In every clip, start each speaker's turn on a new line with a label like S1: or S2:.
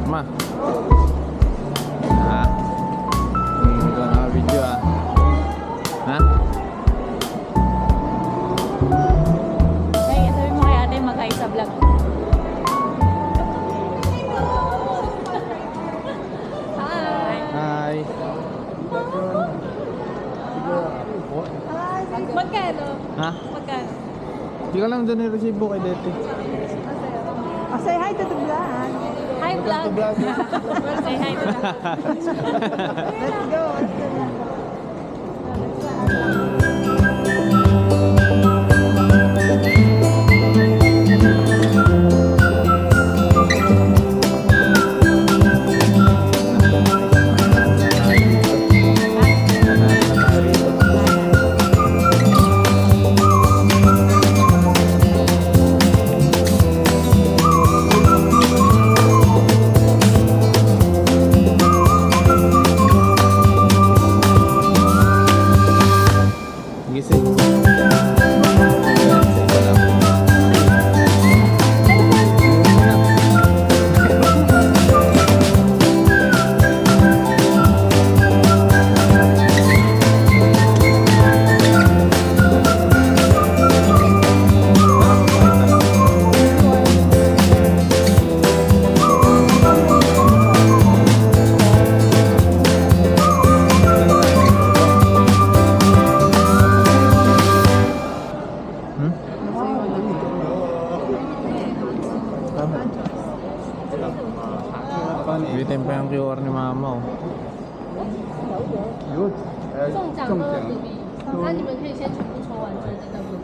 S1: Ma. Ah. Hindi ko na video ah. Ha?
S2: Ay, sabi mo kay ate mag-hi sa vlog. Hi!
S1: Hi.
S2: Magkano?
S1: Ha?
S2: Magkano?
S1: Hindi ko lang doon i-receive kay Dete.
S3: Oh, say hi to the vlog.
S2: Hi vlog! Say hi to the
S3: Let's go.
S1: Gising. Bitin pa yung QR ni mama oh.
S4: 中奖都在隔壁，那你们可以先全部抽完，就在那边。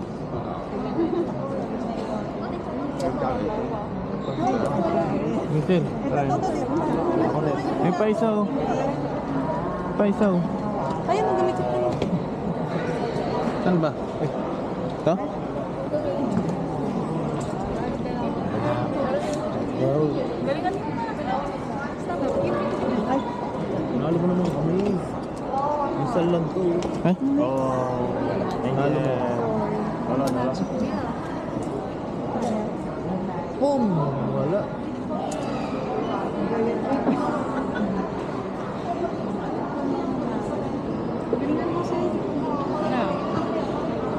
S1: Bitin. May paisa oh. Paisa oh.
S3: Ayun, magamit ko.
S1: Saan ba? Ito? Wow.
S5: Nalo mo naman kami. Minsan lang to.
S1: Eh?
S5: Oh. Nalo mo. Wala. Boom! Wala.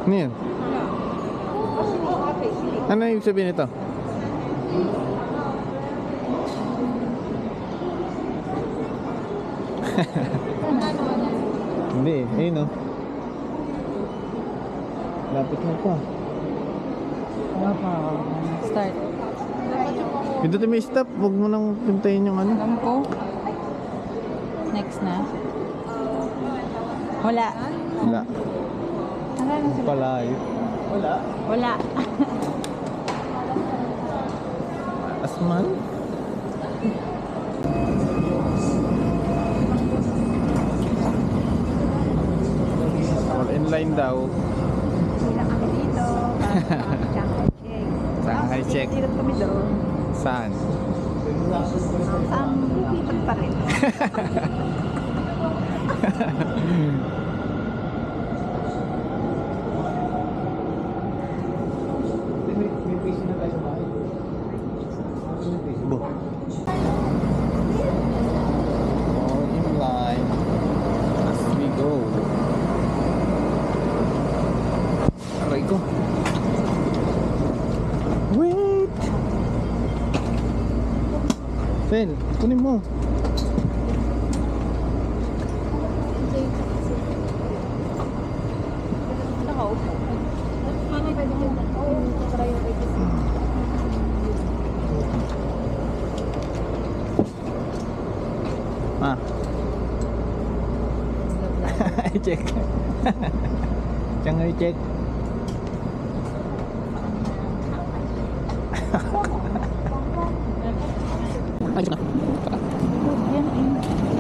S1: Ano yan? Ano yung sabihin nito? Hindi, ayun oh. Lapit na pa.
S2: Start.
S1: Pindutin mo yung stop, huwag mo nang pintayin yung ano.
S2: Alam ko. Next na. Wala.
S1: Wala.
S2: Wala na sila.
S1: Palayo.
S2: Wala.
S1: Asman? All in line daw.
S3: Sila kami dito.
S1: Shanghai check.
S3: Dito kami doon.
S1: Saan?
S3: Ang bukitag pa rin.
S1: Bo. All in line as we go. Aray ko. Wait! Fel, kunin mo. Ah. Check. Jangan dicek.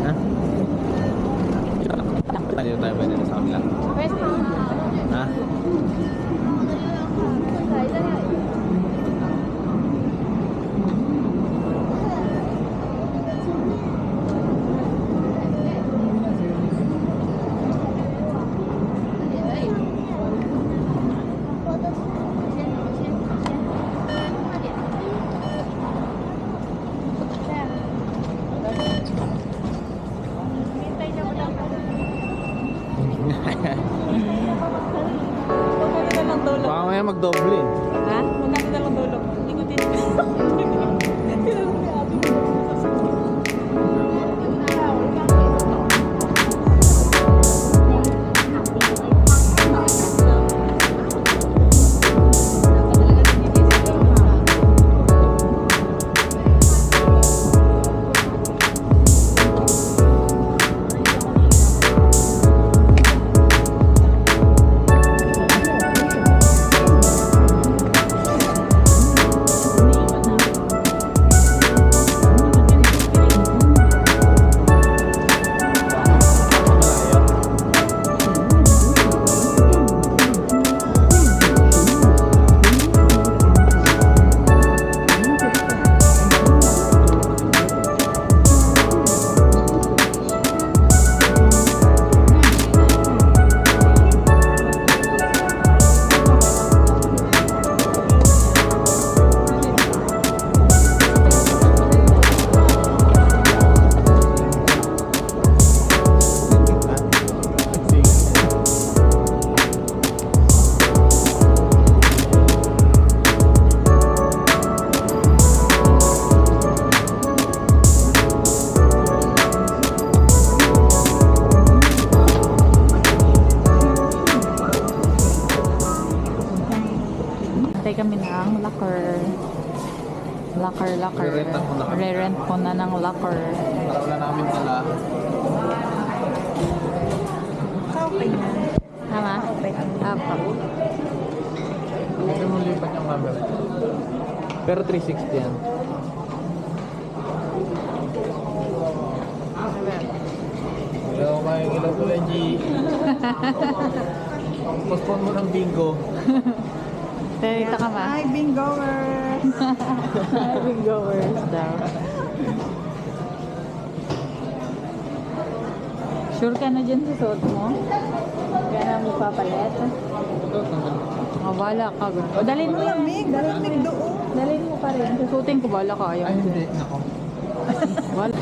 S1: Hah? Tadi tayo ba dito sa kabila? Hah? magdoble.
S2: Ha? Magkano na lang dulog? Ikutin ko. Hintay kami ng locker. Locker.
S1: Re-rent ako na kami.
S2: Re-rent ko na ng locker.
S1: Para wala namin dala.
S3: Okay na.
S2: Tama? Apa.
S1: Huwag mo lipat yung camera. Pero 360 yan. Hello, Mike. Hello, Kulenji. Postpone mo ng bingo.
S2: Dito ka ma?
S3: Hi, bingoers!
S2: Bingoers daw. Sure ka na dyan sa suot mo? Kaya na mo papalit? Oh, bala ka. O, dalhin mo lang.
S3: Lamig, lamig doon.
S2: Dalhin mo pa rin. Susutin ko, bala ka. Ayaw
S1: Ay,
S2: mo.
S1: hindi. Nako.
S2: Wala.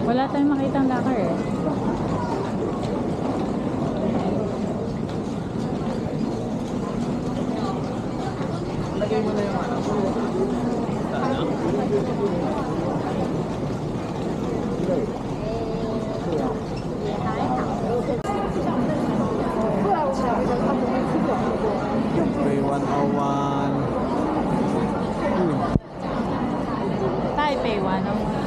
S2: Wala tayong makitang locker eh.
S1: Lagay mo na yung ano. Bay 101.
S2: Taipei 101.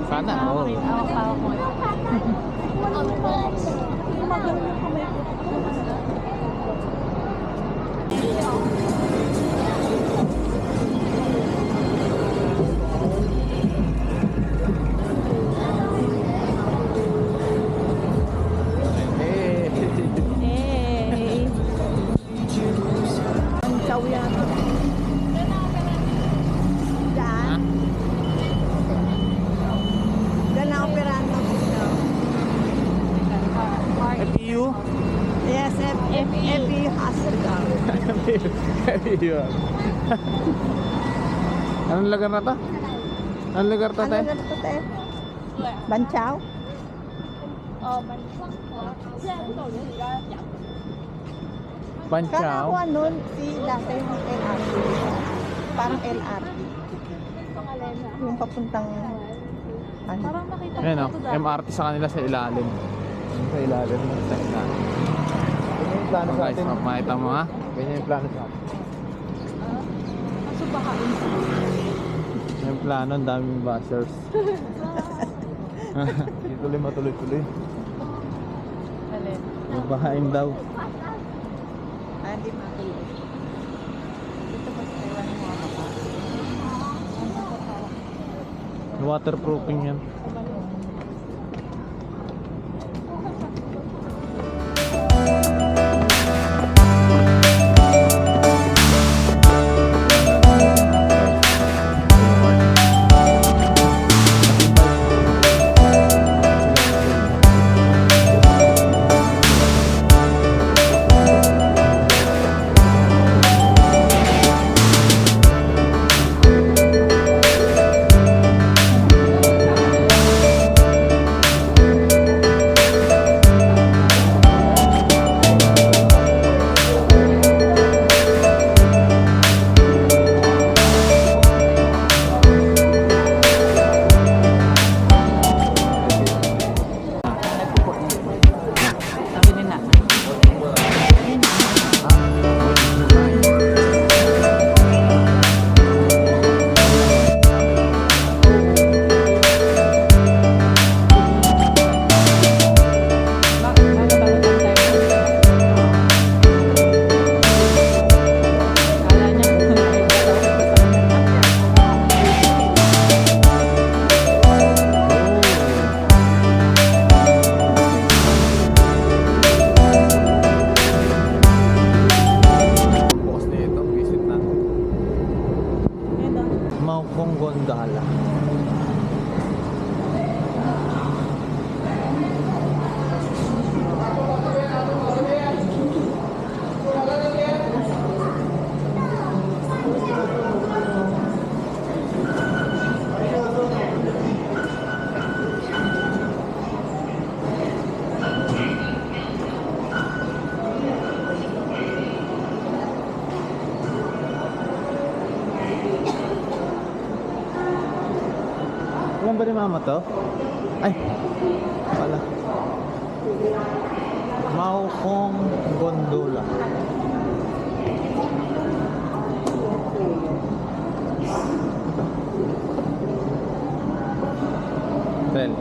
S1: Sana, oo.
S2: Awak-awak mo. Hey.
S3: Ang chow yan. Daan? Daan na operando.
S1: FPU?
S3: Yes, FE Hospital.
S1: FPU. Anong lugar na to? Anong lugar to, te?
S3: Ano na ito, te? Banchaw? Kala
S1: Banchaw?
S3: ko nun, si dati yung LRT. Parang LRT. Yung papuntang... Ano?
S2: Parang nakita
S1: Ayan o,
S2: ko dati.
S1: MRT sa kanila sa ilalim. Sa ilalim. Sa ilalim.
S5: Ganyan yung plano
S1: So
S5: sa
S1: guys,
S5: atin.
S1: makita mo ha.
S5: Ganyan yung plano sa atin.
S2: Kaso baka
S1: Yung plano, ang daming bashers.
S5: Hindi tuloy matuloy-tuloy.
S2: alin.
S1: Magbahain daw.
S3: Hindi matuloy.
S2: Dito ba sa Taiwan yung mga baka?
S1: Waterproofing yan.
S2: Sabi ni na.
S1: Bukas na ito, visit natin. Maukong Gondala. Alam ba ni mama to? Ay! Wala. Maukong Gondola. Tel.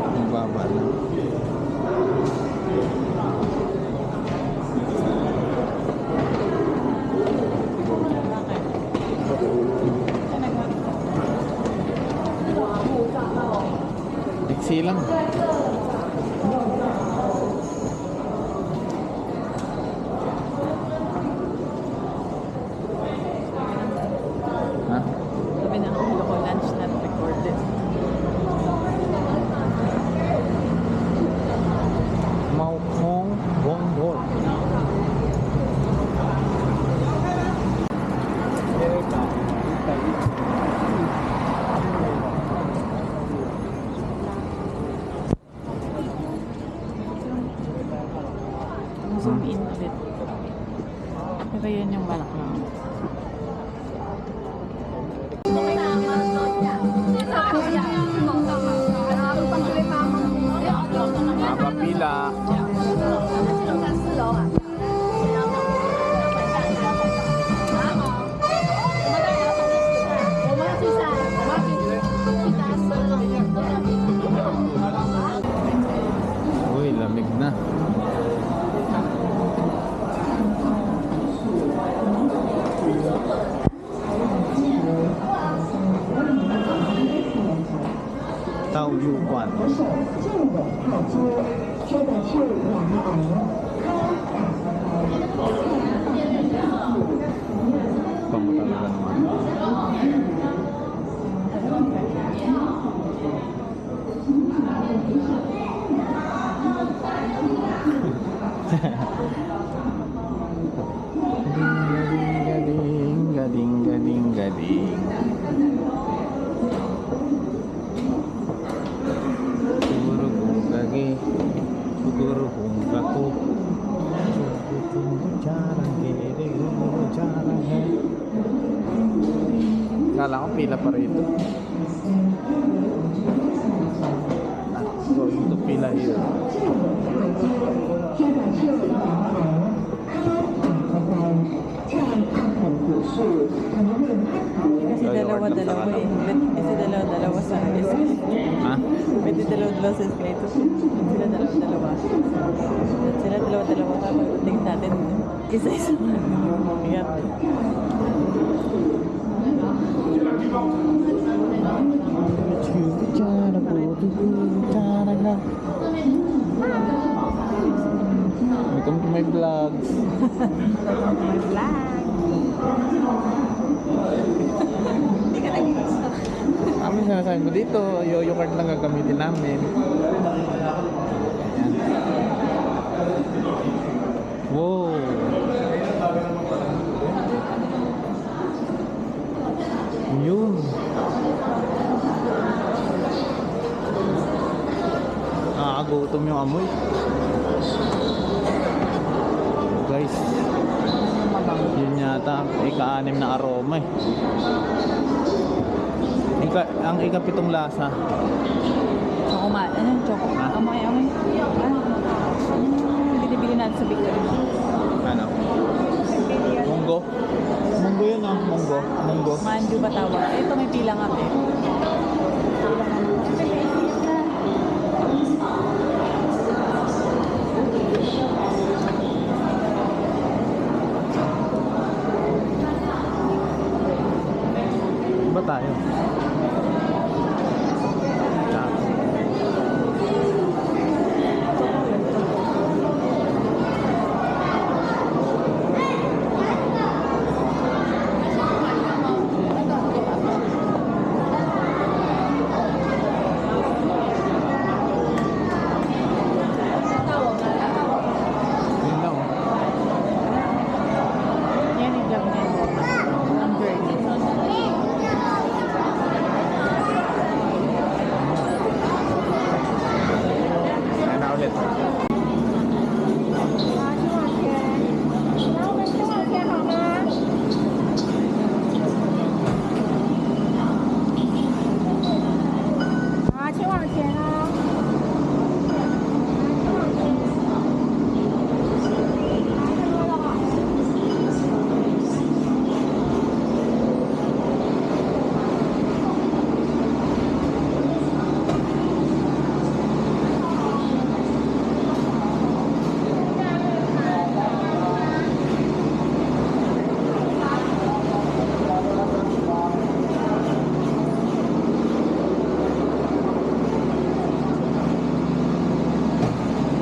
S1: Ang baba na. Diksi lang. Ha?
S2: Sabi na ako ko lunch not recorded.
S1: Maukong Gondola.
S2: Zoom in ulit. Pero yun yung balak lang.
S1: Mapapila. Uy, lamig na. Tao Yuan. Pang talaga naman. Galing. Siguro kung gagi. Siguro kung gaku. Kala ko pila pa rito. Going to pila here.
S3: Kasi dalawa-dalawa eh. Kasi dalawa-dalawa sa escalator.
S1: Ha?
S3: Pwede dalawa-dalawa sa escalator. Sila dalawa-dalawa. Sila dalawa-dalawa. Tapos tingin natin. Isa-isa. Ingat.
S1: Welcome to my vlog. Kami sinasabi mo dito, yoyo card lang gagamitin namin. Ayan. Wow. Yun. Nakakagutom yung amoy. Guys, yun yata ika-anim na aroma eh. Ang ika-pitong lasa.
S2: Choco ano? Choco. Amoy. Binibili natin sa Victory.
S1: Ano? Munggo? Munggo yun ah, munggo.
S2: Manju ba tawag? Ito may pila nga eh.
S1: Ba tayo? Yun lang oh.
S2: Yan yung vlog niya. Ang journey.
S1: Ayan na ulit.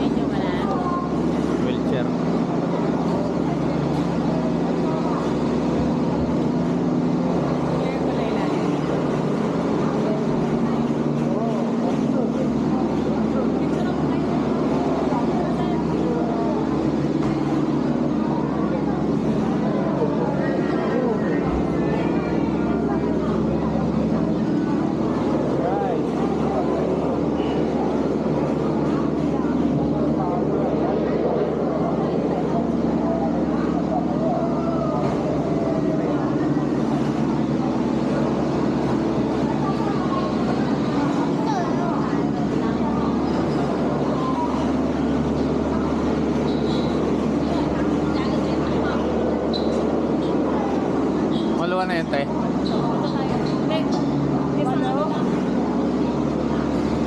S2: Medyo ka na.
S1: Wheelchair. Malawa na yun, te.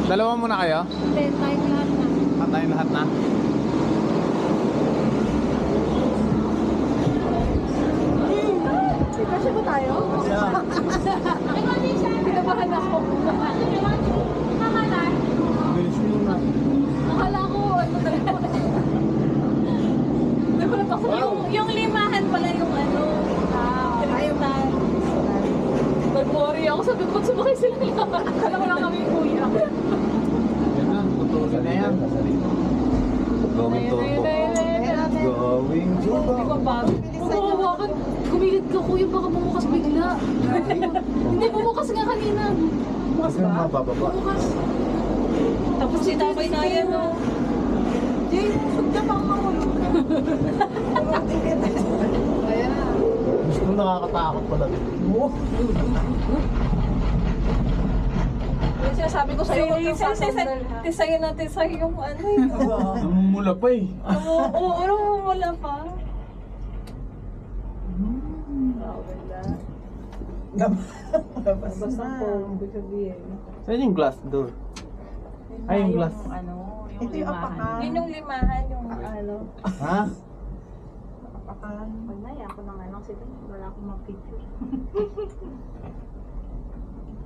S1: Dalawa muna kayo? Patayin lahat na.
S4: Kasi ba tayo? Pinabahan ako. Akala ko, ano talaga. Nagulat ako. Yung limahan pala yung ano. Ayun. Nag-worry ako. Sabi ko, ba't sumakay sila limahan? Akala ko lang kami kuya.
S1: Yan na, tutusin na yan.
S4: Hindi, bumukas nga kanina.
S5: Kasi mabababa.
S4: Bumukas. Tapos si tatay na yan, no?
S3: Jay, sud ka pang mahulog ka.
S5: Gusto mo nakakatakot pala.
S4: Yung sinasabi ko sa'yo, huwag kang sasandal, ha? Tisayin natin sa'yo yung ano eh.
S1: Namumula pa eh.
S4: Oo, wala pa.
S3: Labas
S2: Basta
S3: na.
S2: po, ibig sabihin.
S5: Saan yung glass door? Ay, yung glass.
S2: Ano, yung
S3: Ito yung
S2: limahan.
S3: apakan.
S4: Yun yung limahan, yung ano.
S5: Ha?
S3: Apakan.
S2: Pag naya ako ng ano, sige, wala akong mag-picture.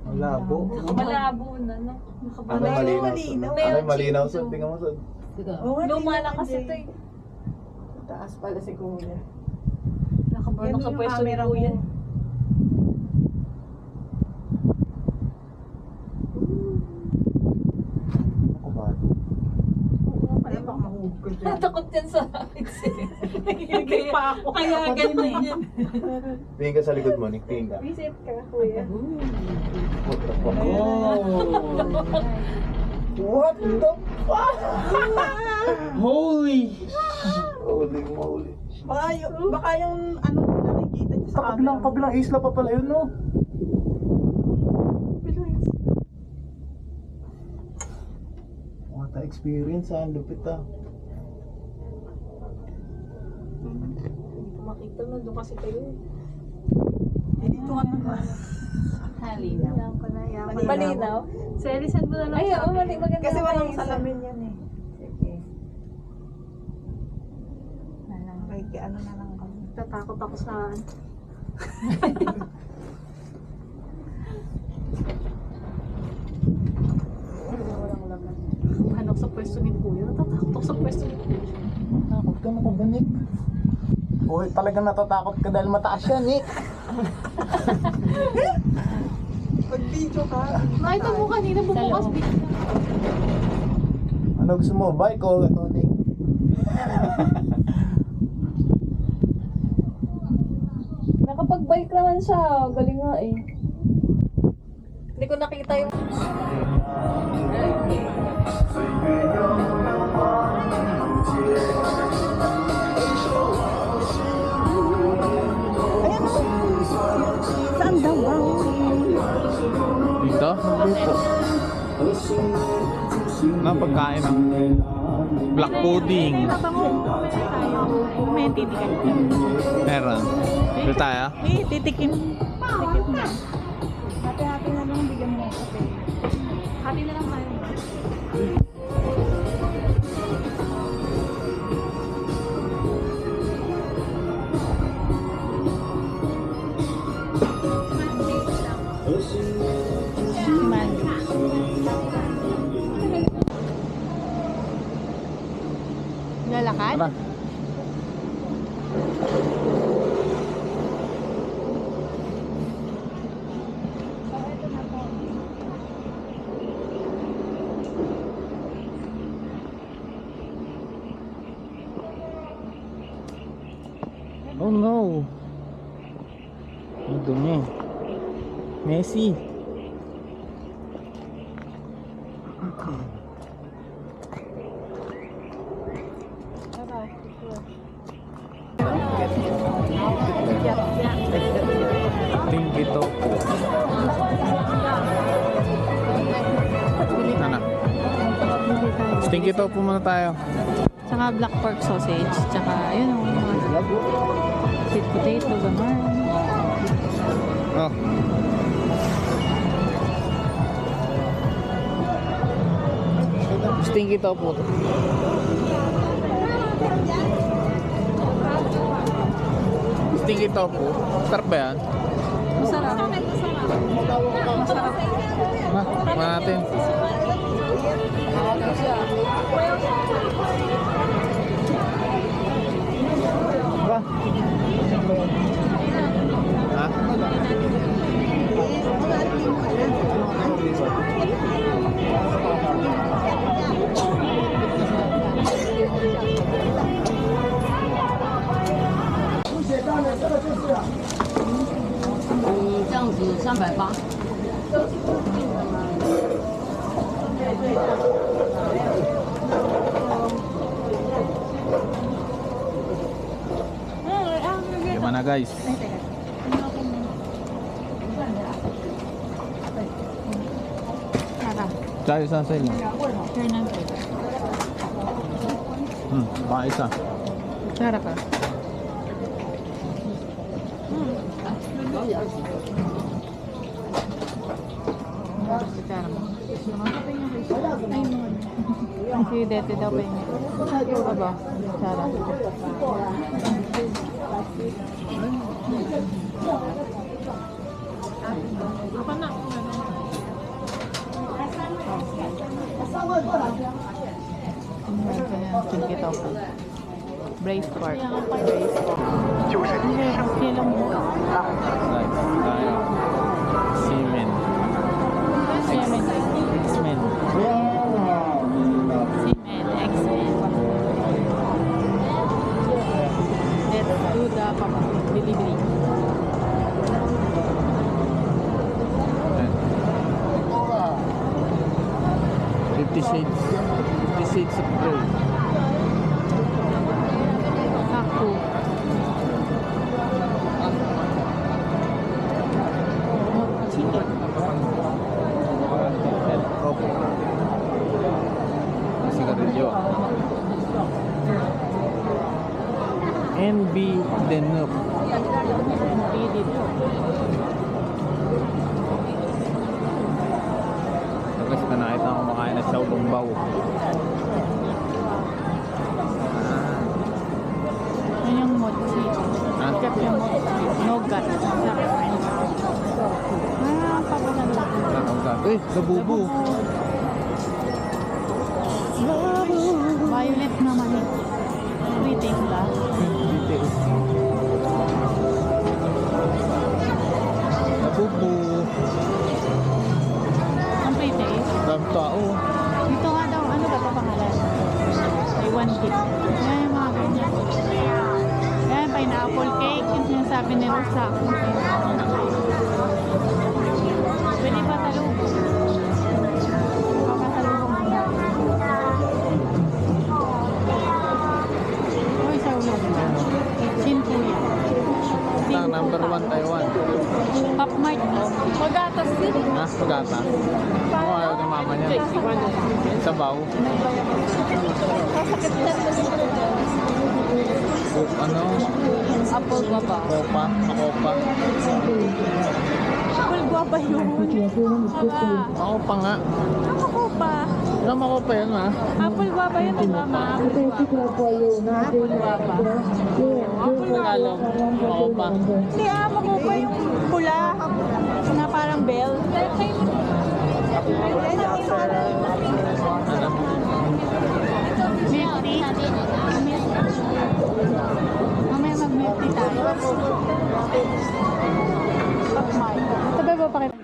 S5: Malabo.
S4: Malabo na, no?
S5: Ano malinaw? Ano malinaw? Sud, tingnan mo sud.
S3: Oo nga,
S4: Luma
S3: tingnan
S4: na
S3: mo,
S4: kasi
S3: Jay.
S4: ito eh.
S3: Taas pala si Kuya.
S4: Nakabarno sa
S3: yung
S4: pwesto ni
S3: camera
S4: Kuya.
S3: mo.
S5: Ako ba?
S3: Ay, baka mahulog ka dyan.
S4: Natakot yan sa akin.
S3: Hindi pa ako.
S4: Kaya ganyan yan.
S5: Tingin ka sa likod mo, Nick. Tingin ka.
S4: Visit ka, Kuya.
S5: What the fuck?
S1: Oh!
S5: What the fuck?
S1: Holy!
S5: Holy moly.
S3: Baka yung ano nakikita niya sa camera mo.
S5: Kabilang isla pa pala yun, no? What a experience, ah. Ang lupit, ah.
S4: Hindi ko makita na doon kasi tayo.
S3: Eh, dito ka naman.
S2: Halina.
S4: Malinaw? So, alisan mo na lang. Ay, oo, maganda.
S3: Kasi walang
S4: Ay,
S3: salamin yan eh.
S2: Sige.
S3: May ano na lang kami.
S4: Tatakot ako sa... Walang laman. Hanok sa pwesto ni Kuya. Natatakot ako sa pwesto ni Kuya.
S5: Takot ka mo ba, Nick? Uy, talagang natatakot ka dahil mataas yan, Nick.
S3: Pag-video ka.
S4: Nakita mo kanina bumukas bigla.
S5: Ano gusto mo? Bike o ito, Nick?
S4: Nakapag-bike naman siya. Galing nga eh. Hindi ko nakita yung...
S3: Saan daw ba?
S1: Dito? Dito. Mga pagkain ng black pudding.
S2: May titikin.
S1: Meron. Dito tayo?
S2: Eh, titikin.
S3: Hati-hati na lang, bigyan mo ako.
S4: Hati na lang tayo.
S2: Lalakad?
S1: Tara. Oh no! Ang dumi. Messi. Tinggi to po. Ano? Stinky to po muna tayo.
S2: Tsaka black pork sausage. Tsaka, yun o. Sweet potato, gano'n.
S1: Oh. Stinky to po. Stinky to po. Sarap ba yan?
S4: Masarap. Masarap.
S1: Ma, kuha natin.
S5: Ba?
S1: Ha?
S2: 300磅。
S1: Gimana guys?
S2: Sarap.
S1: Tayo sa inyo.
S2: Turn on it.
S1: Baka isa.
S2: Sarap ah. Ang dete daw pa yun. Ano ba? Sarap. Brace pork. Brace pork. Kilang mo.
S1: Guys, tayo. Semen.
S2: Semen.
S1: X-Men.
S2: Semen. X-Men. Let's do the delivery.
S1: Ayan. 50 shades. 50 shades of grey.
S2: Sakto. Chicken.
S1: Okay. Sigarilyo. NB Denup. Tapos na nakita ko kumakain na siya lumbaw.
S2: Yan yung mochi.
S1: Ha?
S2: Ketchup yung mochi. Nougat. Sarap. Papasan lang.
S1: Eh, kabubo.
S2: Violet naman eh. Sweeting ba?
S1: Kabubo.
S2: Ang pretty.
S1: Dami tao.
S2: Dito nga daw, ano ba ito pangalan? May one kit. Yan yung mga ganyan. Yan, pineapple cake. Yung sinasabi ni Rosa. Pwede pa talubong. Pakatalubong mo na. Uy, sa ulong. Chinpuya.
S1: Number 1 Taiwan.
S2: Pop Mart. Magatas din.
S1: Ha? Pagata. Oo, ayaw ng mama niya. Sabaw. Ano?
S2: Apple guava.
S1: Kopa. Makopa.
S2: Apple guava yun.
S1: Makopa nga.
S2: Ako pa.
S1: Ano makopa yan ha?
S2: Apple guava yun, di ba, ma? Apple guava. Apple guava. Apple
S1: Tagalog. Makopa.
S2: Hindi makupa yung pula. Na parang bell.
S1: Ano?
S2: Milk tea. Mamaya mag-milk tea tayo. Pop Mart. Sabay ba pakita?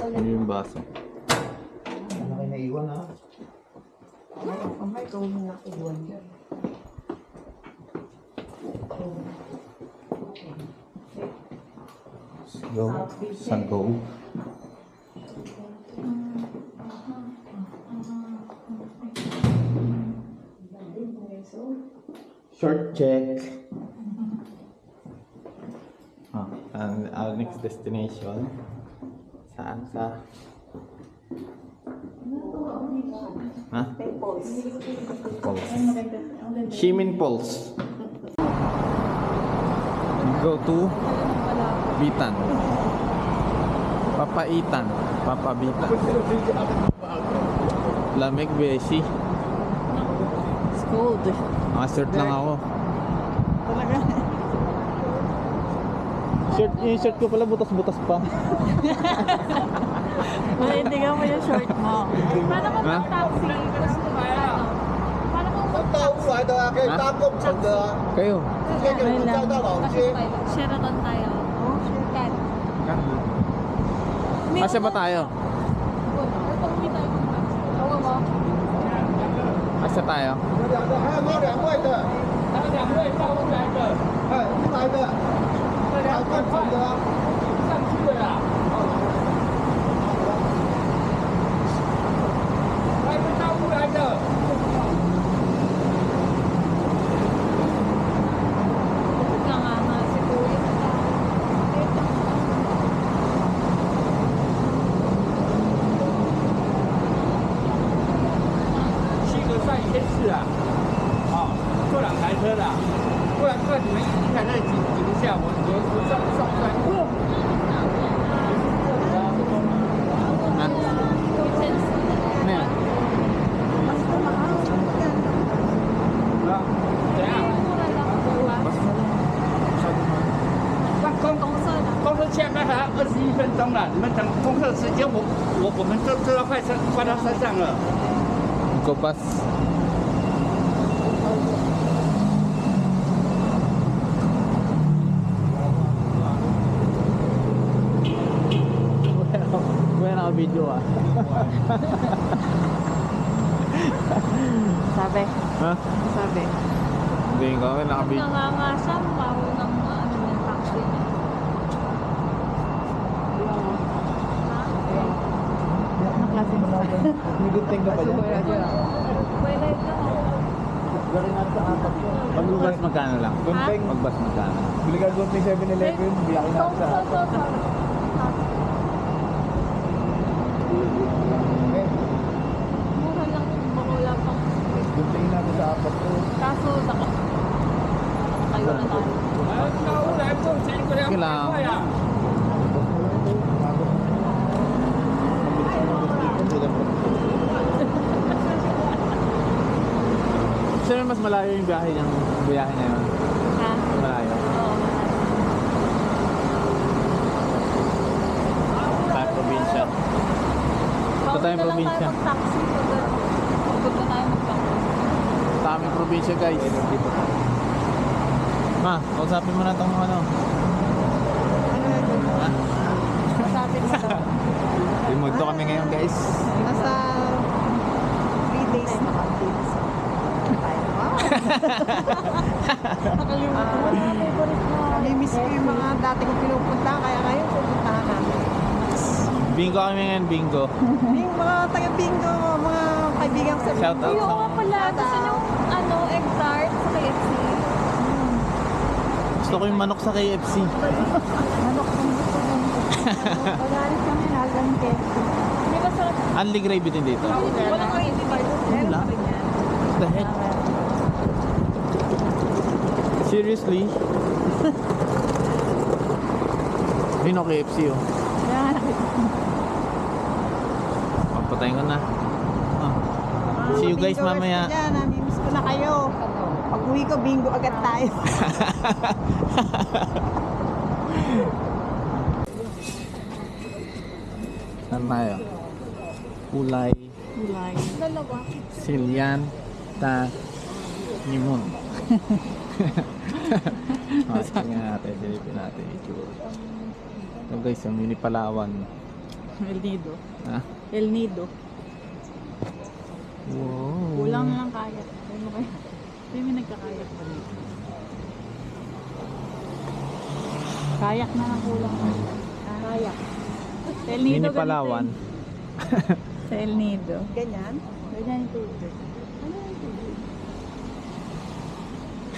S1: Ano yung baso?
S5: Ano kayo naiwan ha?
S1: Go. Sago.
S5: Short check.
S1: And our next destination. Saan? Sa? Ha? Pulse. Shimin Pulse. Go to Bitan. Papaitan. Papabitan. Lamig Beshi.
S2: It's cold.
S1: Shirt lang ako.
S2: Talaga.
S1: Yung shirt ko pala butas-butas pa.
S2: Malindigan mo yung short mo.
S4: Paano kung
S1: Ha?
S4: taxi? Paano kung
S1: Kayo.
S4: Sheraton tayo? Sheraton.
S1: Kasya ba tayo? Kasya tayo?
S5: 的，开饭船的啊，上去了啦。来自大陆来的。
S4: Nanganga si Kuya.7
S5: 个算一件事啊，坐两台车的，不然你们一台在挤一下，我上不出来。
S1: Ha? Ano yan?
S5: 怎样？公车下班还要21分钟了，你们等公车时间，我们都要快到山上了。
S1: Go pass. Kuya naka-video ah.
S3: Sabi.
S1: Ha?
S3: Sabi.
S1: Hindi ko, naka-video.
S4: Nanganga siya, bago ng taxi.
S3: Anong klase mo sa akin?
S5: Niliting na ba yan?
S4: Pwede ito.
S5: Gawin natin sa apat yun.
S1: Mag-bus magkano lang?
S5: Gunting.
S1: Mag-bus magkano?
S5: Bili ka gunting 7-Eleven, biyakin natin sa apat.
S4: Mura lang yung wala pang
S5: Gunting natin sa apat to.
S4: kaso kayo na tayo.
S1: Kailangan. Sino mas malayo yung biyahe niya yun?
S4: Ha?
S1: Malayo.
S4: Oo.
S1: Sa probinsya. Ito tayong probinsya.
S4: Taxi. Pagod na tayo mag-taxi.
S1: Sa aming probinsya guys. Ma, kausapin mo na itong ano. Ha?
S3: Sabi ko ito.
S1: Remote to kami ngayon guys.
S3: Nasa 3 days na kami. Nakalimutan ko. Namimiss ko yung mga dati kong pinupunta, kaya ngayon pupuntahan namin.
S1: Bingo kami ngayon, bingo.
S3: Yung mga taga-bingo, mga kaibigan ko sa
S1: Shout out.
S4: Uy, oo nga pala. Gusto nyo, egg tart sa KFC.
S1: Gusto ko yung manok sa KFC.
S3: manok kung gusto mo. Pagalit kami, nalang KFC.
S4: Hindi ba sarap?
S1: Unli gravy din dito.
S4: Walang crazy ba?
S3: Meron
S1: Wala.
S3: pa rin yan.
S1: What the heck? Seriously? Yun o KFC oh.
S3: Yan.
S1: Papatayin ko na. Ah. See you guys mamaya.
S3: Yan, namimiss ko na kayo. Pag uwi ko, bingo agad tayo.
S1: Saan tayo? Kulay,
S3: Kulay.
S4: Dalawa.
S1: Silyan, Ta, Limon. Tingnan natin, silipin natin ito. Ito guys, ang mini Palawan.
S3: El Nido.
S1: Ha?
S3: El Nido.
S1: Wow.
S2: Kulang na lang kayak. Hindi mo kaya. Hindi mo nagkakayak pa dito. Kayak na lang kulang. Kayak. El Nido,
S1: Mini
S2: ganito
S1: Palawan.
S3: Sa El Nido. Ganyan?
S2: Ganyan yung tubig.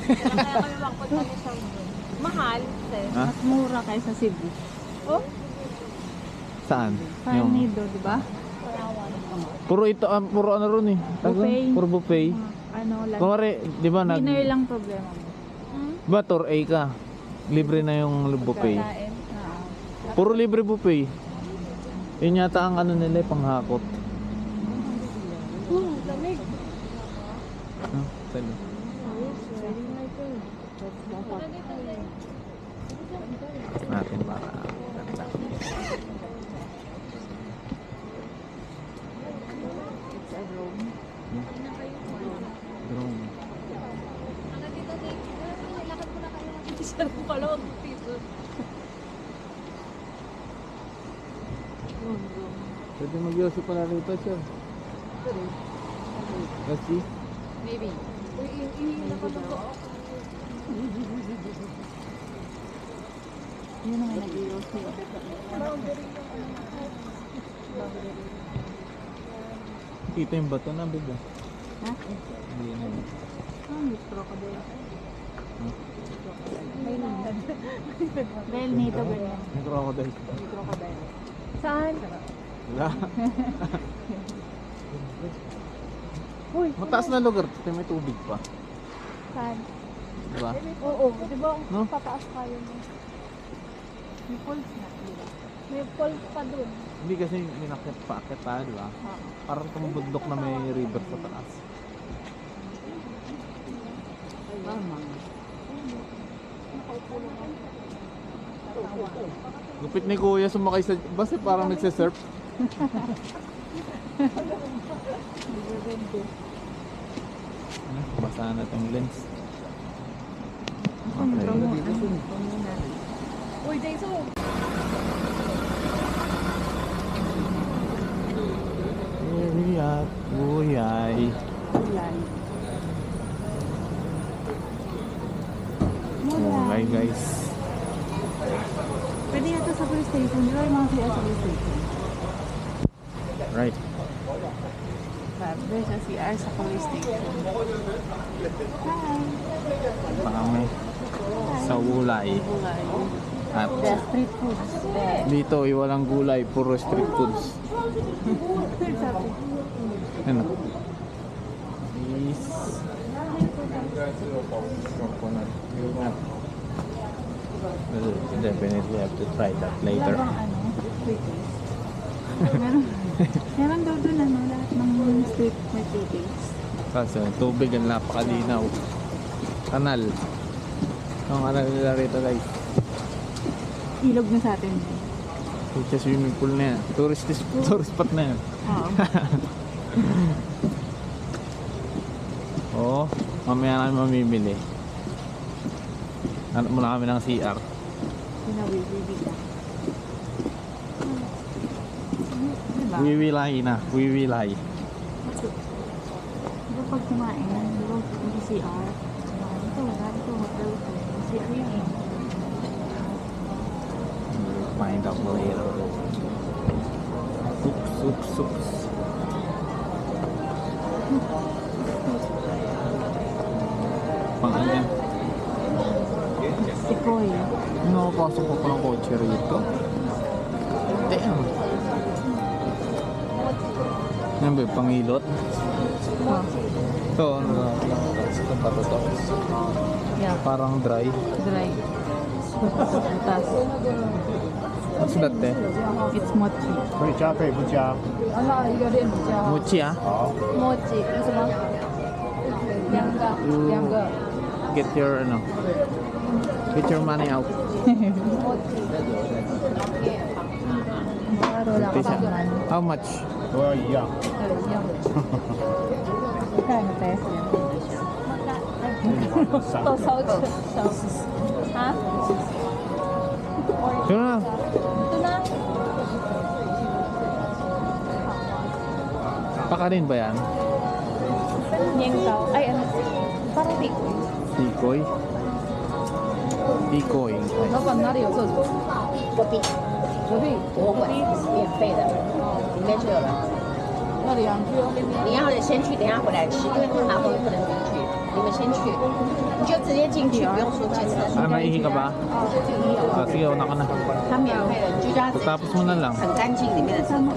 S4: Kaya kami magpunta ni Sam doon. Mahal.
S1: Ha?
S2: Mas mura kaysa Cebu.
S4: Oh?
S1: Saan?
S2: Sa El Nido, di ba?
S1: Puro ito, puro ano ron eh.
S2: Buffet.
S1: Puro buffet.
S2: Ano lang.
S1: Kumari, di ba
S2: Dinner lang problema mo.
S1: Ba, tour A ka. Libre na yung buffet.
S2: Kain. Oo.
S1: Puro libre buffet. Yun yata ang ano nila, panghakot.
S4: Lamig.
S1: Huh? Sali. Natin para ganda. Drone.
S4: Lakad ko na kayo. Isa ko pala ang piso.
S1: Pwede mag-yosi pala rito, sir. Kasi,
S4: Maybe. Uy, nakatulog ako.
S1: Kita yung bato na bigla.
S2: Ha?
S1: Hindi na yun.
S2: Ah, may crocodile. Dahil nito ganyan.
S1: May crocodile.
S2: May crocodile.
S4: Saan?
S1: Wala.
S2: Uy,
S1: Mataas na lugar. Ito may tubig pa.
S4: Saan?
S1: Diba?
S4: Oo, di ba?
S1: No?
S4: Pataas tayo mo.
S2: may falls na, di ba?
S4: May falls pa dun.
S1: Hindi kasi minakit pa akit tayo, diba?
S2: Oo.
S1: Parang tumubundok na may river sa taas.
S2: Tama.
S1: Lupit ni Kuya sumakay sa bus eh, parang nagsisurf. Basa na itong lens. Okay.
S4: Uy, Daiso!
S1: Here we are, Kuyay.
S2: Ulan.
S1: Okay guys.
S2: Pwede yata sa police station. Di ba yung mga CR sa police station?
S1: Right.
S2: There's a CR sa police station. Hi!
S1: Pakami sa gulay.
S2: Bulay.
S1: At
S2: The street foods.
S1: dito ay walang gulay, puro street foods.
S2: Sabi.
S1: Ano? Is coconut. Well, definitely have to try that
S2: Wala
S1: later.
S2: bang ano? Sweeties? Meron daw dun ano, lahat ng street may sweeties.
S1: Kaso tubig ang napakalinaw. Kanal. Ang kanal nila rito guys.
S2: Ilog na sa atin.
S1: Yung sa swimming pool na yan. Tourist spot na yan.
S2: Oo.
S1: Oo. Mamaya namin mamimili. Hanap muna kami ng CR.
S2: Pinawiwiwi ka. Diba?
S1: Wiwilay na. Wiwilay.
S2: Diba pag kumain, diba may CR? Ito wala, ito hotel ito. CR yan eh.
S1: Find out later. Soups. Pang ano yan?
S2: Si Koy.
S1: Nakapasok ko pa ng kotse rito. Damn. Yan ba yung pangilot?
S2: Oh.
S1: Ito, ano na? Ito pa to.
S2: Yeah,
S1: Parang dry.
S2: dry. Butas.
S1: What's that eh?
S2: It's mochi.
S5: 可以加倍不加？
S1: Mochi ah.
S5: 好。
S4: Mochi. Yung sa mga?
S1: You get your ano? Get your money out.
S2: Maro lang
S1: Ito siya.
S2: kapaman.
S1: How much?
S5: 都要一样。
S2: Kano tayo?
S4: 多少钱？啊？
S1: Ito na.
S4: Ito na.
S1: Pakarin ba yan?
S4: Niengtao. Ay, ano? Parang di ko.
S1: Tikoy? Tikoy.
S4: 老板哪里有这种？隔壁。隔壁？
S6: 我会免费的，里面就有了。
S4: 那里啊，
S6: 你要先去，等一下回来吃，因为他拿回不能进去，你们先去，你就直接进去，不用出检测室。
S1: Ah, maihi ka ba? Ah, sige, una ka na.
S6: 他免费的，你就叫他直接
S1: Tapos mo na lang.
S6: 很干净里面的生活。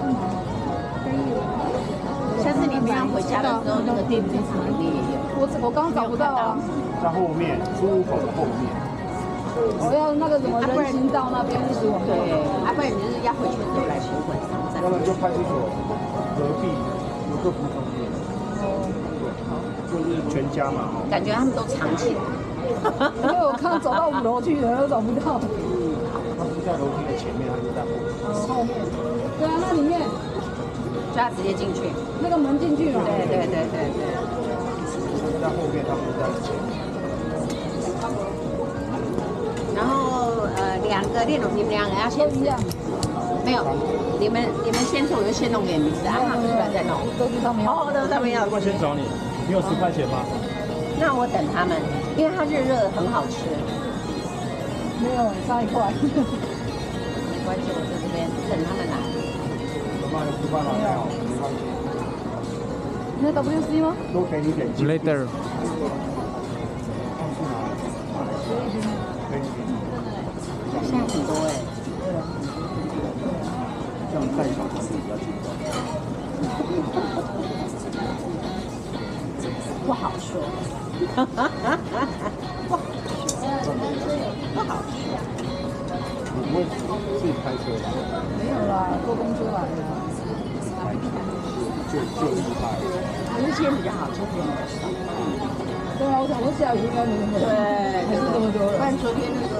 S6: 下次你们要回家的时候，那个电子厂里面也有。
S4: 我刚找不到啊。
S5: 在后面，出入口的后面。
S4: 我要那个什么人行道那边是我
S6: 对，啊，不然你就是要回去的时候来取回上站
S5: 要。不然就派出所隔壁有个普通店，就是全家嘛。
S6: 感觉他们都藏起来。
S4: 因为我刚走到5楼去了，又找不到。
S5: 他不在楼梯的前面，他就在后面。
S4: 后面。对啊，那里面
S6: 就要直接进去。
S4: 那个门进去嘛。
S6: 对对对对对。
S5: 在后面，他不在前面。
S6: 然后两个练你们两个要先
S4: 一样。
S6: 没有，你们先做，我就先弄给你们吃，啊，他们出来再弄。
S4: 都是他们要。
S6: 哦，都他们要
S5: 要不。然先找你，你有10块钱吗？
S6: 那我等他们，因为它热热的很好吃。
S4: 没有，差1块。
S6: 关系，我在这边等他们来。
S3: 那 WC 吗？
S5: 都给你点击。
S1: Later.
S6: 现在很多哎，
S5: 这样带小孩子比较轻松。
S6: 不好说，不好说。
S5: 你不会自己开车吧？
S3: 没有啦，坐公车来的。
S5: 就厉害。
S6: 可是今天比较好，昨天比较少。
S3: 对啊，我想说下雨应该没那么
S6: 对，
S3: 还是这么多人。
S6: 不然昨天那个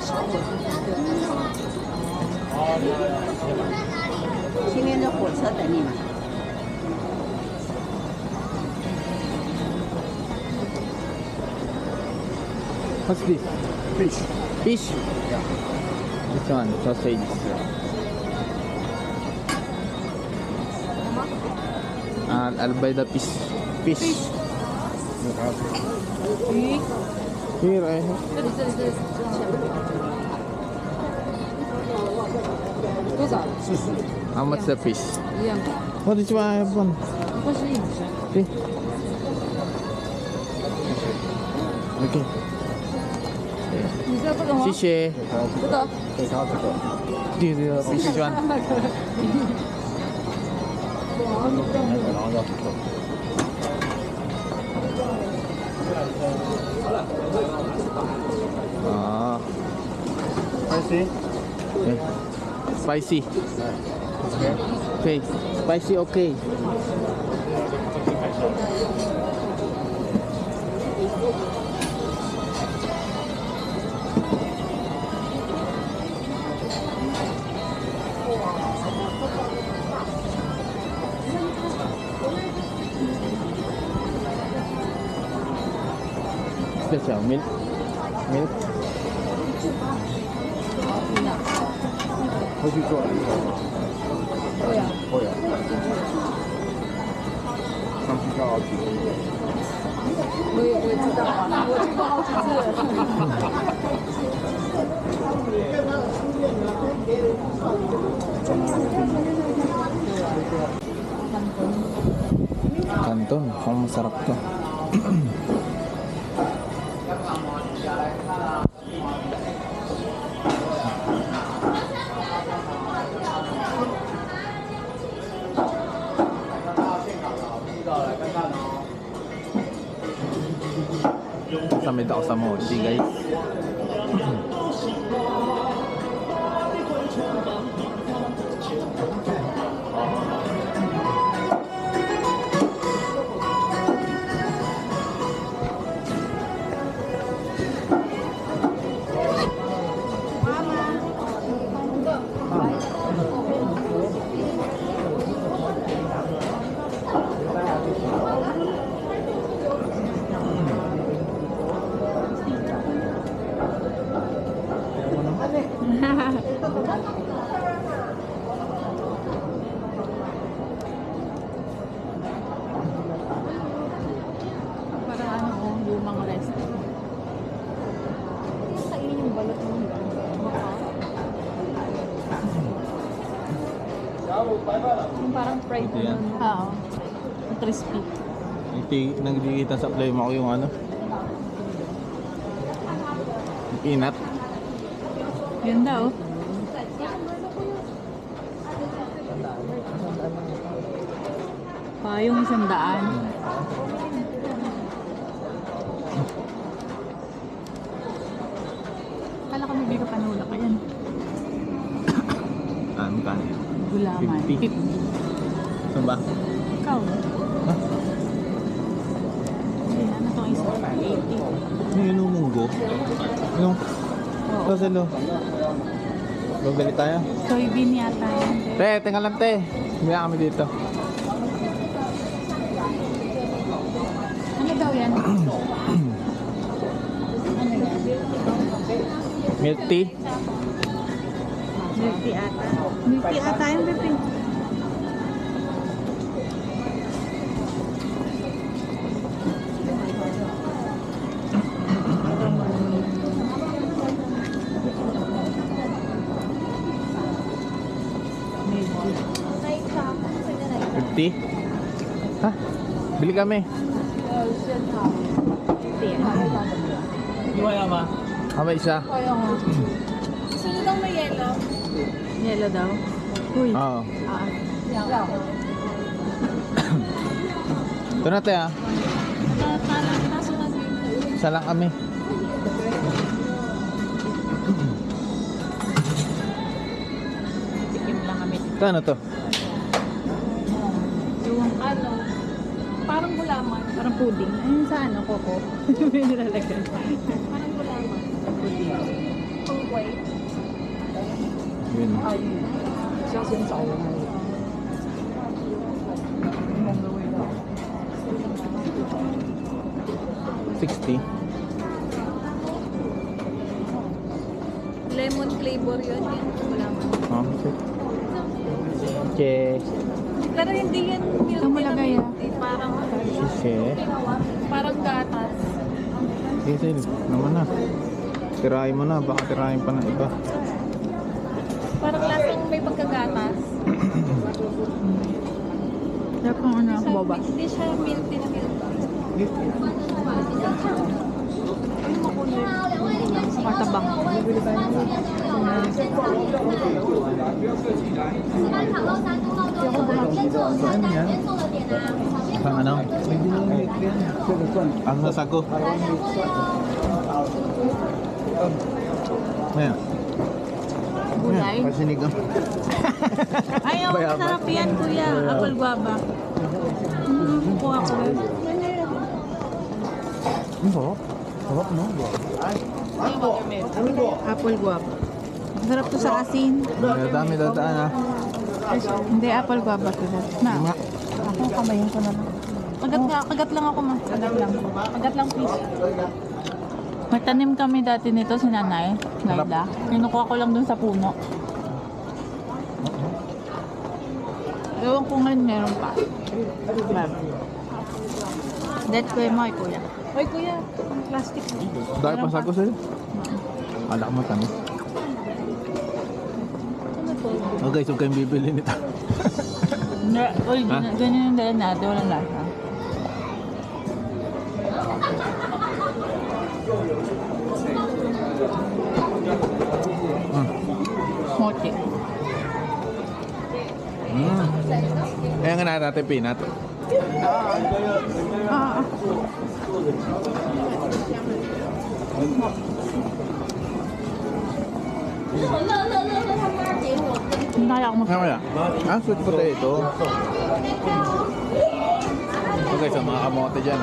S6: 小火车今天的火车等你们。
S1: What's this?
S5: Fish.
S1: Fish. This one, sausage. I'll buy the fish. Fish.
S3: 鱼，
S1: Here I have.
S3: 这里多少？
S1: How much the fish?
S3: 一样。
S1: What is one? I have one.
S3: 二十一。
S1: See? Okay.
S3: 你知道这个吗？
S1: 谢谢。
S3: 这个。
S5: 给他这个。
S1: 对对对，fish one.
S5: 然后要
S1: 啊
S5: ，spicy.
S1: Spicy. Okay. Spicy okay. Special milk. Milk.
S5: 会去做篮球吗？
S3: 对呀。
S5: 会啊。上去就好几个月。
S3: 我也知道啊，我去过好几次了。
S1: Kanton, mukhang masarap to. Samid ako sa mochi, guys.
S2: Parang ano, lumang restaurant. Kainin yung balot mo. Yung parang fried
S1: Ito yan.
S2: Oo. Crispy.
S1: Nagdikita sa play mo ko yung ano. Yung peanut.
S2: Yun daw. Yung 100. Kala ko may ka panula ka yan.
S1: Ano ka yan?
S2: Gulaman.
S1: 50. Saan ba?
S2: Ikaw.
S1: Ha?
S2: Hindi na, ano itong isa? 80.
S1: Yung munggo. Yung?
S2: Oo.
S1: Salo. Bumili tayo.
S2: Soybean yata yan.
S1: Te, tingnan lang te. Bumili kami dito.
S2: Ano daw yan?
S1: Milk tea.
S2: Milk tea ata. Milk tea ata yung Pepe.
S1: 50? Ha? Bili kami. Kami isa.
S4: Sino daw may yellow?
S3: Yellow daw. Uy.
S1: Oo. Ito na tayo ah.
S4: Kaso na dito.
S1: Isa lang kami.
S3: Tikim lang kami.
S1: Ito ano to?
S4: Yung ano, parang gulaman.
S3: Parang pudding. Ayun sa ano, Coco. May nilalagay.
S4: Parang gulaman. Full white.
S1: Yun.
S3: 香仙枣的那个。
S1: 60.
S4: Lemon flavor yun. Yan, gulaman.
S1: Oh, okay.
S4: Pero hindi yan milk.
S3: Ang malagay, ah.
S4: Parang,
S1: Okay.
S4: parang gatas.
S1: Sige, naman na. Tirahin mo na, baka tirahin pa ng iba.
S4: Parang lasang may pagkagatas.
S3: Sarap ng ano, boba.
S4: Hindi siya milky na milk.
S3: Matabang.
S1: Ano yan? Ang ano? Ang nasago. Ayan.
S3: Gulay.
S1: Pasinigang.
S3: Ayaw,
S1: Bayabas.
S3: masarap yan, kuya. Apple guava. Kuha ko. Apple guava. Masarap to sa asin.
S1: Dami dadaan ha.
S3: Hindi, apple guava to. Na.
S1: Lima.
S3: Ako, kamayin ko na lang. Kagat lang ako, ma. Kagat lang, please. May tanim kami dati nito, si Nanay. Laila. Kinukuha ko lang dun sa puno. Ewan ko ngayon meron pa. Dead ko yung mga kuya.
S4: Oy, kuya, ang plastic.
S1: Dahil pa sago sa'yo. Kala ko matamis.
S4: Ano to?
S1: Oh guys, huwag kayong bibili nito.
S3: Uy,
S1: Ha?
S3: ganyan yung dala natin. Walang lasa. Mochi.
S1: Kaya nga natin peanut.
S3: Ah. Naya ako
S1: Ano kaya? Ah, sweet potato. So guys, ang mga kamote dyan.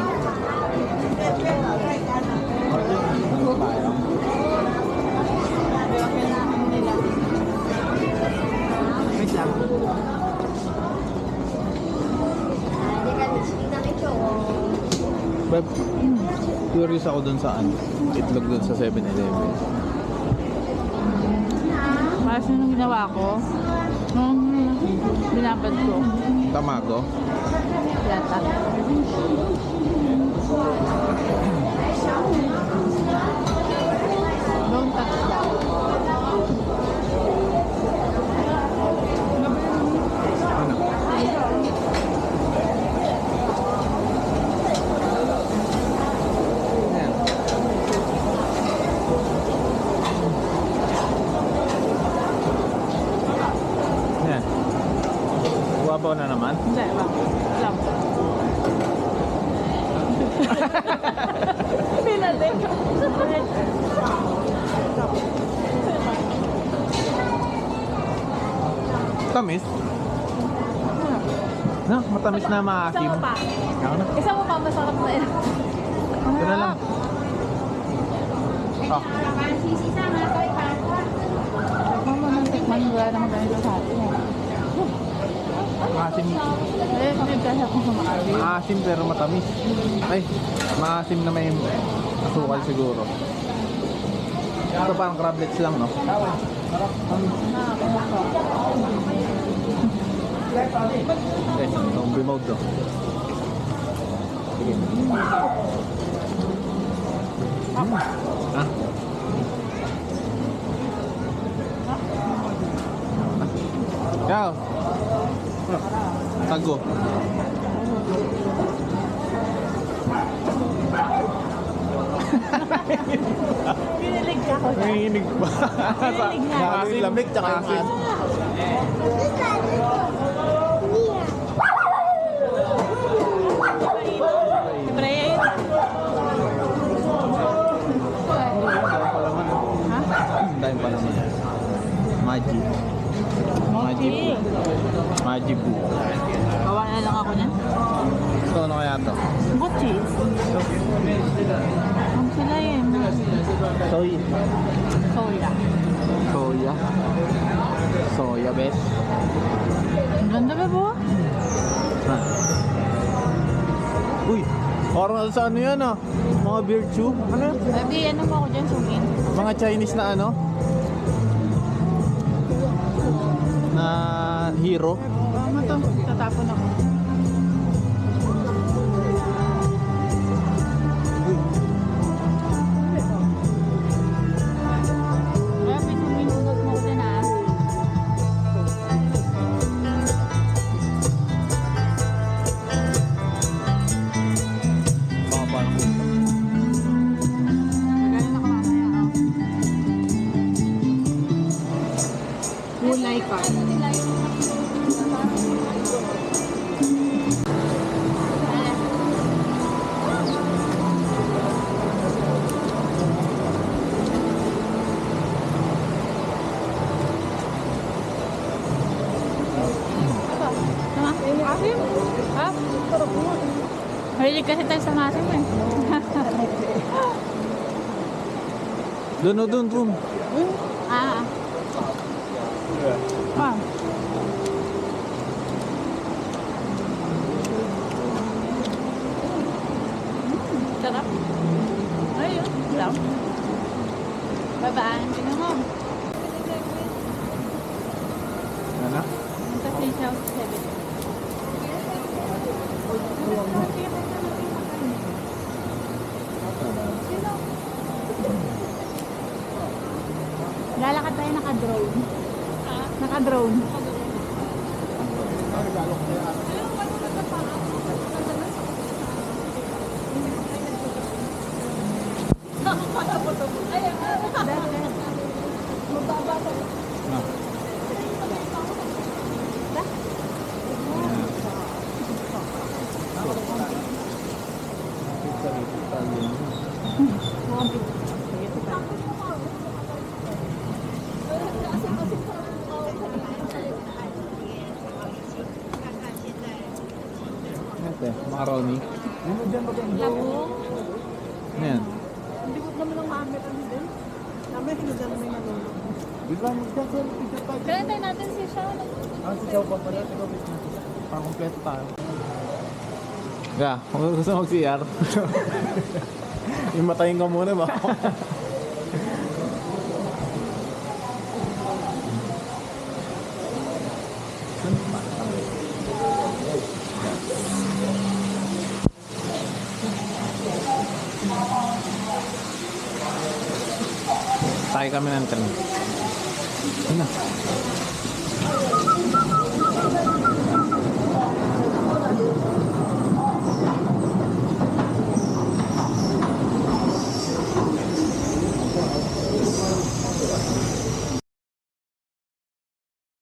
S3: Wait lang.
S1: But, curious ako dun saan. Itlog dun sa 7-Eleven.
S3: Para sa nung ginawa ko, nung binabad ko,
S1: Tamago.
S3: yata. Don't touch that.
S1: Ano? Ayan. Ayan. Guwapo na naman.
S3: Hindi, wag. Lang.
S4: Pinalik.
S1: Tamis. No, matamis na maasim.
S4: Isa mo pa.
S1: Ako na.
S4: Isa mo pa, masarap na yan.
S1: Ito na lang. Oh,
S3: Mama, nang tikman wala naman ganito sa atin.
S1: maasim.
S3: Eh, nagkasa akong kumakain.
S1: Maasim pero matamis. Ay, maasim na may asukal siguro. Ito parang crablets lang, no? Okay, zombie mode to. Sige. Ha? Ciao! sago.
S2: Pinilig ka ko.
S1: Nanginginig ba?
S2: Nanginginig na.
S1: Asin.
S7: lamig tsaka yung
S1: Asin.
S2: Siyempre, yun. Ha?
S1: Ang dami pa naman. Magic.
S2: Mochi.
S1: Magic boo.
S2: Gawa na lang ako niyan.
S1: Ito ano kaya to?
S2: Mochi. Ang sila yun.
S1: Soy.
S2: Soya.
S1: Soya. Soya, bes.
S2: Ang ganda ba po?
S1: Uy, parang sa ano yan ah? Mga beer chew? Ano?
S2: Sabi, ano mo ako dyan, sungin?
S1: Mga Chinese na ano? Na hero?
S2: Ano to? Tatapon ako. Kaya may sungin ugot mo ko dyan ah.
S1: Baka parang
S2: Magaling ako mamaya ah. Kulay ka. Sama? Asim? Ha? Mahilig kasi tayo sa masim eh.
S1: Doon, doon, doon.
S2: Ah. Ah. Sarap. Ayun. Lang. Babaan. Tingnan mo.
S1: Ano?
S2: Ito si South 7. Lalakad tayo naka-drone. Naka-drone.
S1: Ito, macaroni.
S2: Labong.
S1: Ano yan?
S2: Kailan tayo natin si Shawn?
S1: Parang kompleto tayo. Ga, kung gusto mo mag-CR. Imatayin ka muna ba? Tayo kami ng tren. Ano?